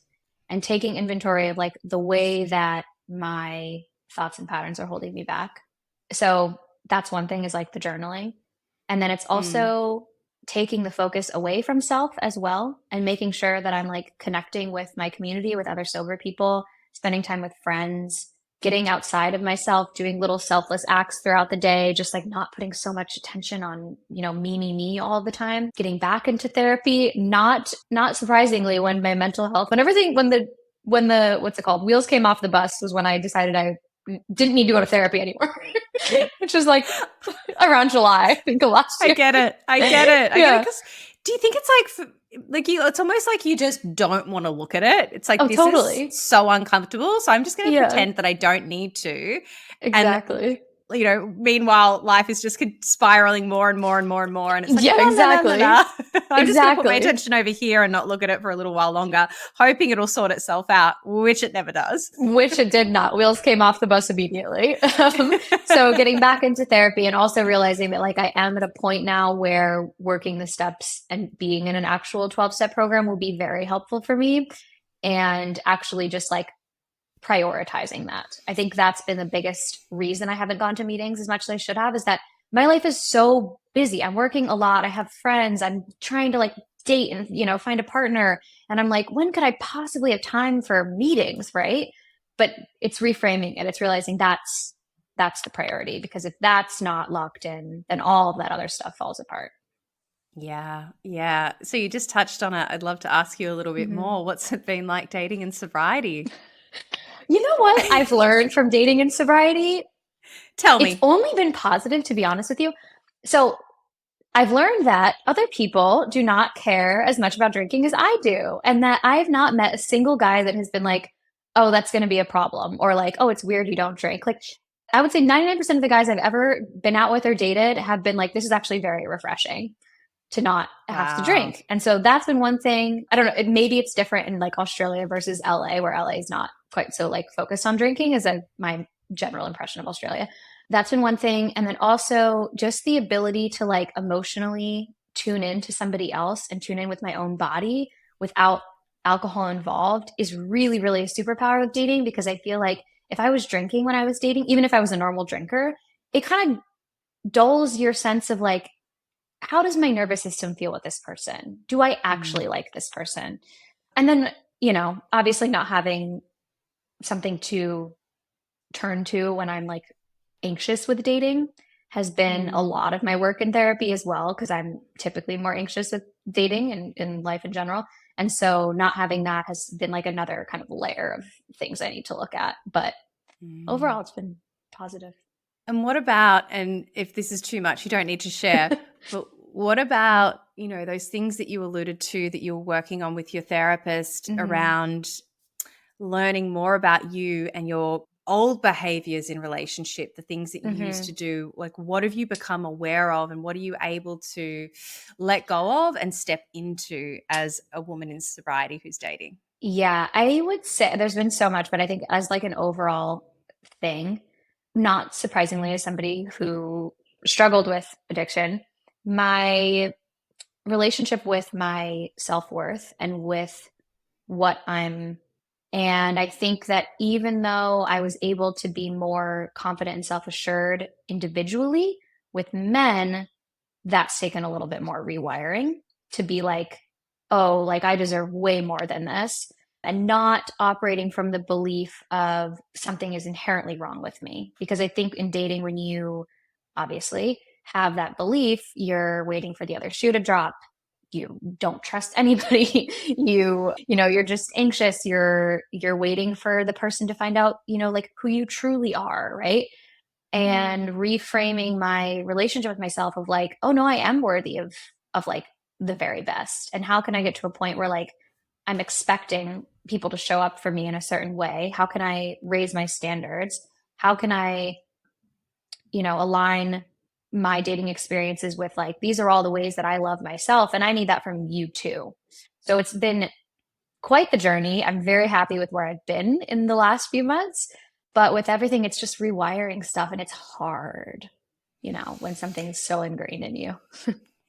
And taking inventory of like the way that my thoughts and patterns are holding me back. So that's one thing, is like the journaling. And then it's also taking the focus away from self as well, and making sure that I'm like connecting with my community, with other sober people, spending time with friends, getting outside of myself, doing little selfless acts throughout the day, just like not putting so much attention on, me all the time, getting back into therapy. Not surprisingly, when my mental health, when everything, when the, what's it called? Wheels came off the bus, was when I decided I didn't need to go to therapy anymore, which was like around July, I think, of last year. I get it. Yeah. Because do you think it's like it's almost like you just don't want to look at it? It's like, this totally is so uncomfortable, so I'm just going to pretend that I don't need to. Exactly. And, meanwhile, life is just spiraling more and more and more and more. And it's like, exactly. I'm just going to put my attention over here and not look at it for a little while longer, hoping it'll sort itself out, which it never does. Which it did not. Wheels came off the bus immediately. So getting back into therapy, and also realizing that like I am at a point now where working the steps and being in an actual 12-step program will be very helpful for me. And actually just like prioritizing that. I think that's been the biggest reason I haven't gone to meetings as much as I should have, is that my life is so busy. I'm working a lot. I have friends. I'm trying to like date and, find a partner. And I'm like, when could I possibly have time for meetings? Right. But it's reframing it. It's realizing that's the priority, because if that's not locked in, then all of that other stuff falls apart. Yeah. So you just touched on it. I'd love to ask you a little bit more. What's it been like dating in sobriety? You know what I've learned from dating in sobriety? Tell me. It's only been positive, to be honest with you. So I've learned that other people do not care as much about drinking as I do, and that I've not met a single guy that has been like, oh, that's going to be a problem, or like, oh, it's weird you don't drink. Like, I would say 99% of the guys I've ever been out with or dated have been like, this is actually very refreshing to not have to Wow. drink. And so that's been one thing. I don't know, maybe it's different in like Australia versus LA, where LA is not quite so like focused on drinking as my general impression of Australia. That's been one thing. And then also just the ability to like emotionally tune in to somebody else and tune in with my own body without alcohol involved is really, really a superpower of dating, because I feel like if I was drinking when I was dating, even if I was a normal drinker, it kind of dulls your sense of like, how does my nervous system feel with this person? Do I actually like this person? And then, obviously not having something to turn to when I'm like anxious with dating has been a lot of my work in therapy as well, because I'm typically more anxious with dating and in life in general. And so not having that has been like another kind of layer of things I need to look at. But overall, it's been positive. And what about, and if this is too much, you don't need to share, but what about, those things that you alluded to that you're working on with your therapist around learning more about you and your old behaviors in relationship, the things that you used to do? Like, what have you become aware of, and what are you able to let go of and step into as a woman in sobriety who's dating? Yeah, I would say there's been so much, but I think as like an overall thing, not surprisingly, as somebody who struggled with addiction, my relationship with my self-worth and with what and I think that even though I was able to be more confident and self-assured individually, with men, that's taken a little bit more rewiring to be like, oh, like I deserve way more than this, and not operating from the belief of something is inherently wrong with me. Because I think in dating, when you obviously have that belief, you're waiting for the other shoe to drop. You don't trust anybody. You're just anxious. You're waiting for the person to find out, like who you truly are, right? And reframing my relationship with myself of like, oh no, I am worthy of like the very best. And how can I get to a point where like I'm expecting people to show up for me in a certain way? How can I raise my standards? How can I, align my dating experiences with like, these are all the ways that I love myself, and I need that from you too. So it's been quite the journey. I'm very happy with where I've been in the last few months, but with everything, it's just rewiring stuff, and it's hard, when something's so ingrained in you.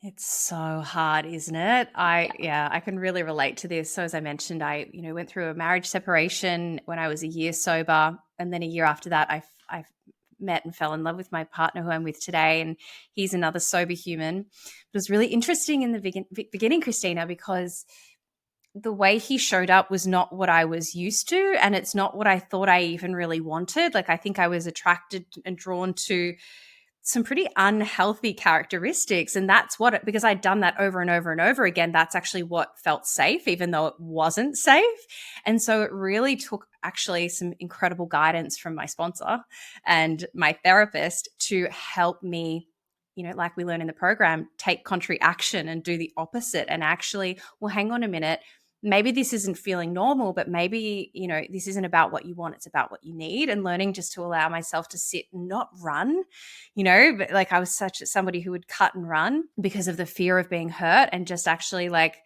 It's so hard, isn't it? I can really relate to this. So as I mentioned, I went through a marriage separation when I was a year sober, and then a year after that, I met and fell in love with my partner who I'm with today, and he's another sober human. It was really interesting in the beginning, Christina, because the way he showed up was not what I was used to, and it's not what I thought I even really wanted. Like, I think I was attracted and drawn to some pretty unhealthy characteristics. And that's because I'd done that over and over and over again, that's actually what felt safe, even though it wasn't safe. And so it really took actually some incredible guidance from my sponsor and my therapist to help me, like we learn in the program, take contrary action and do the opposite. And actually, well, hang on a minute. Maybe this isn't feeling normal, but maybe, this isn't about what you want. It's about what you need, and learning just to allow myself to sit and not run, but like I was somebody who would cut and run because of the fear of being hurt, and just actually like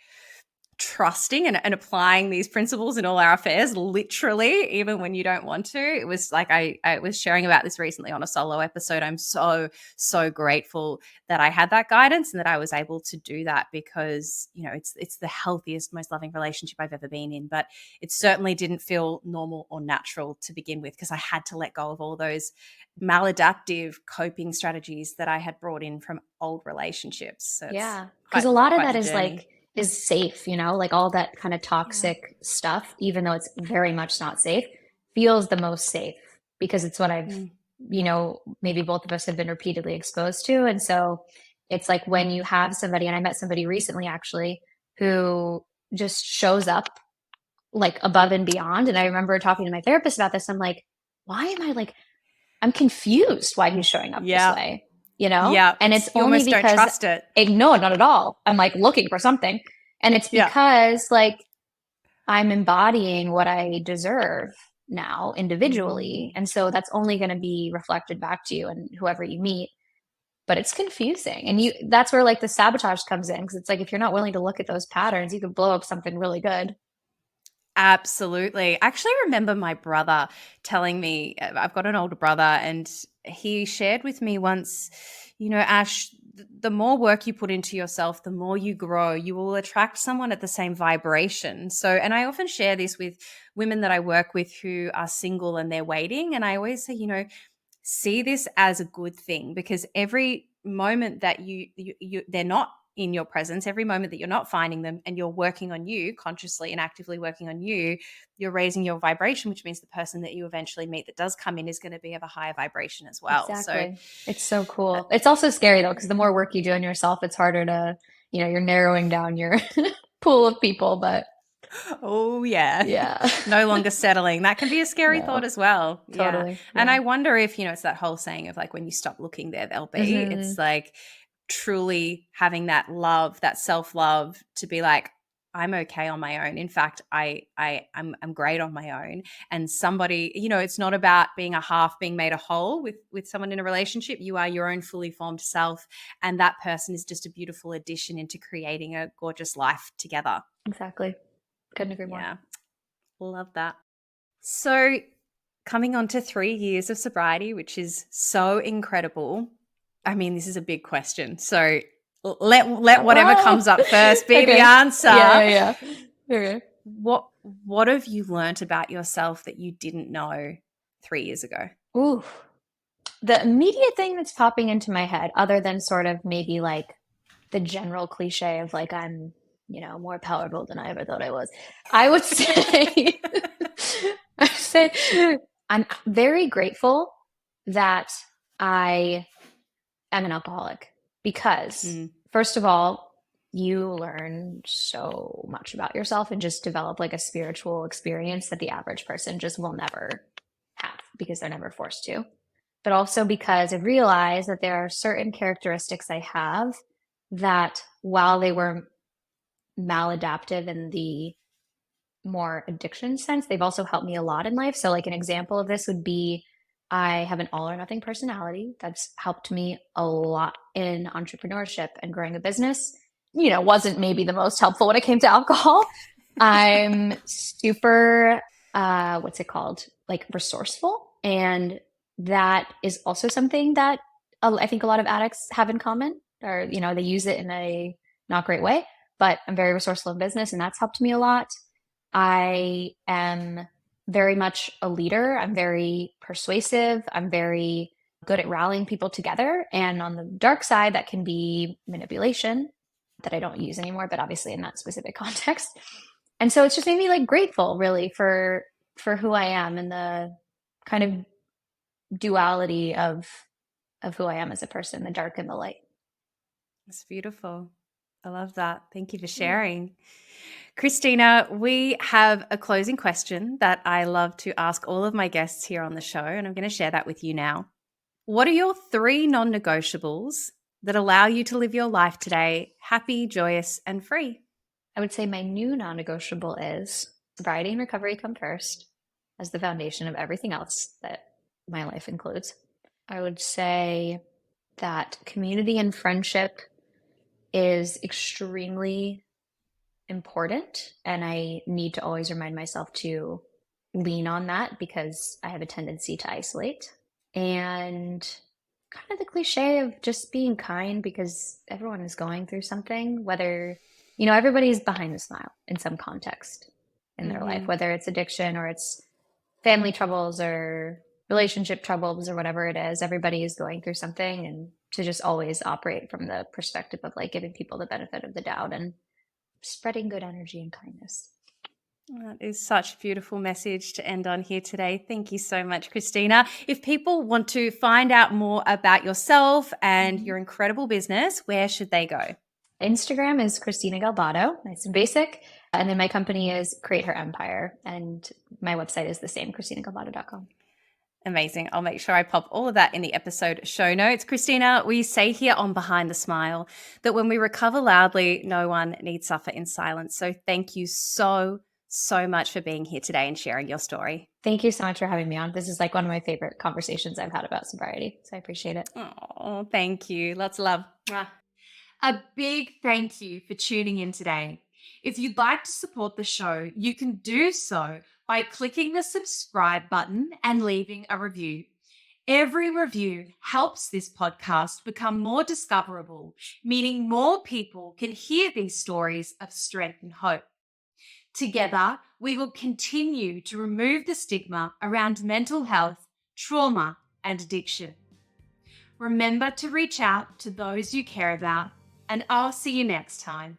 trusting and applying these principles in all our affairs, literally, even when you don't want to. It was like I was sharing about this recently on a solo episode. I'm so, so grateful that I had that guidance and that I was able to do that, because, it's the healthiest, most loving relationship I've ever been in. But it certainly didn't feel normal or natural to begin with, because I had to let go of all those maladaptive coping strategies that I had brought in from old relationships. So yeah, because a lot of that is journey. like is safe, like all that kind of toxic stuff, even though it's very much not safe, feels the most safe because it's what I've, maybe both of us have been repeatedly exposed to. And so it's like when you have somebody, and I met somebody recently actually who just shows up like above and beyond. And I remember talking to my therapist about this. I'm like, why am I like, I'm confused why he's showing up this way. Yeah. And it's you only almost because don't trust it. No, not at all. I'm like looking for something. And it's because like I'm embodying what I deserve now individually. And so that's only going to be reflected back to you and whoever you meet. But it's confusing. And that's where like the sabotage comes in. Because it's like, if you're not willing to look at those patterns, you could blow up something really good. Absolutely. I actually remember my brother telling me, I've got an older brother, and he shared with me once, Ash, the more work you put into yourself, the more you grow, you will attract someone at the same vibration. So, and I often share this with women that I work with who are single and they're waiting. And I always say, see this as a good thing, because every moment that they're not in your presence, every moment that you're not finding them and you're working on you consciously and actively working on you, you're raising your vibration, which means the person that you eventually meet that does come in is going to be of a higher vibration as well. Exactly. So it's so cool. It's also scary though, because the more work you do on yourself, it's harder to, you're narrowing down your pool of people, but oh yeah. No longer settling. That can be a scary thought as well. Totally. Yeah. And I wonder if, it's that whole saying of like, when you stop looking there, they'll be. It's like truly having that love, that self-love, to be like, I'm okay on my own. In fact, I'm great on my own. And somebody, it's not about being made a whole with someone in a relationship. You are your own fully formed self, and that person is just a beautiful addition into creating a gorgeous life together. Exactly. Couldn't agree more. Yeah. Love that. So coming on to 3 years of sobriety, which is so incredible. I mean, this is a big question. So let whatever comes up first be the answer. Yeah. Okay. What have you learnt about yourself that you didn't know 3 years ago? Ooh. The immediate thing that's popping into my head, other than sort of maybe like the general cliche of like, I'm, more powerful than I ever thought I was, I would say, I'm very grateful that I am an alcoholic, because first of all, you learn so much about yourself and just develop like a spiritual experience that the average person just will never have, because they're never forced to. But also because I realized that there are certain characteristics I have that, while they were maladaptive in the more addiction sense, they've also helped me a lot in life. So like an example of this would be, I have an all or nothing personality that's helped me a lot in entrepreneurship and growing a business. Wasn't maybe the most helpful when it came to alcohol. I'm super, what's it called? Like resourceful. And that is also something that I think a lot of addicts have in common, or, they use it in a not great way, but I'm very resourceful in business, and that's helped me a lot. I am very much a leader. I'm very persuasive. I'm very good at rallying people together. And on the dark side, that can be manipulation, that I don't use anymore, but obviously in that specific context. And so it's just made me like grateful really for who I am, and the kind of duality of who I am as a person, the dark and the light. That's beautiful. I love that. Thank you for sharing. Christina, we have a closing question that I love to ask all of my guests here on the show, and I'm going to share that with you now. What are your 3 non-negotiables that allow you to live your life today happy, joyous, and free? I would say my new non-negotiable is sobriety and recovery come first as the foundation of everything else that my life includes. I would say that community and friendship is extremely important, and I need to always remind myself to lean on that, because I have a tendency to isolate. And kind of the cliche of just being kind, because everyone is going through something, whether, everybody's behind the smile in some context in their life, whether it's addiction or it's family troubles or relationship troubles or whatever it is. Everybody is going through something, and to just always operate from the perspective of like giving people the benefit of the doubt and spreading good energy and kindness. That is such a beautiful message to end on here today. Thank you so much, Christina. If people want to find out more about yourself and your incredible business, where should they go? Instagram is Christina Galbato, nice and basic. And then my company is Create Her Empire. And my website is the same, ChristinaGalbato.com. Amazing. I'll make sure I pop all of that in the episode show notes. Christina, we say here on Behind the Smile that when we recover loudly, no one need suffer in silence. So thank you so so much for being here today and sharing your story. Thank you so much for having me on. This is like one of my favorite conversations I've had about sobriety, so I appreciate it. Oh, thank you. Lots of love. A big thank you for tuning in today. If you'd like to support the show, you can do so by clicking the subscribe button and leaving a review. Every review helps this podcast become more discoverable, meaning more people can hear these stories of strength and hope. Together, we will continue to remove the stigma around mental health, trauma, and addiction. Remember to reach out to those you care about, and I'll see you next time.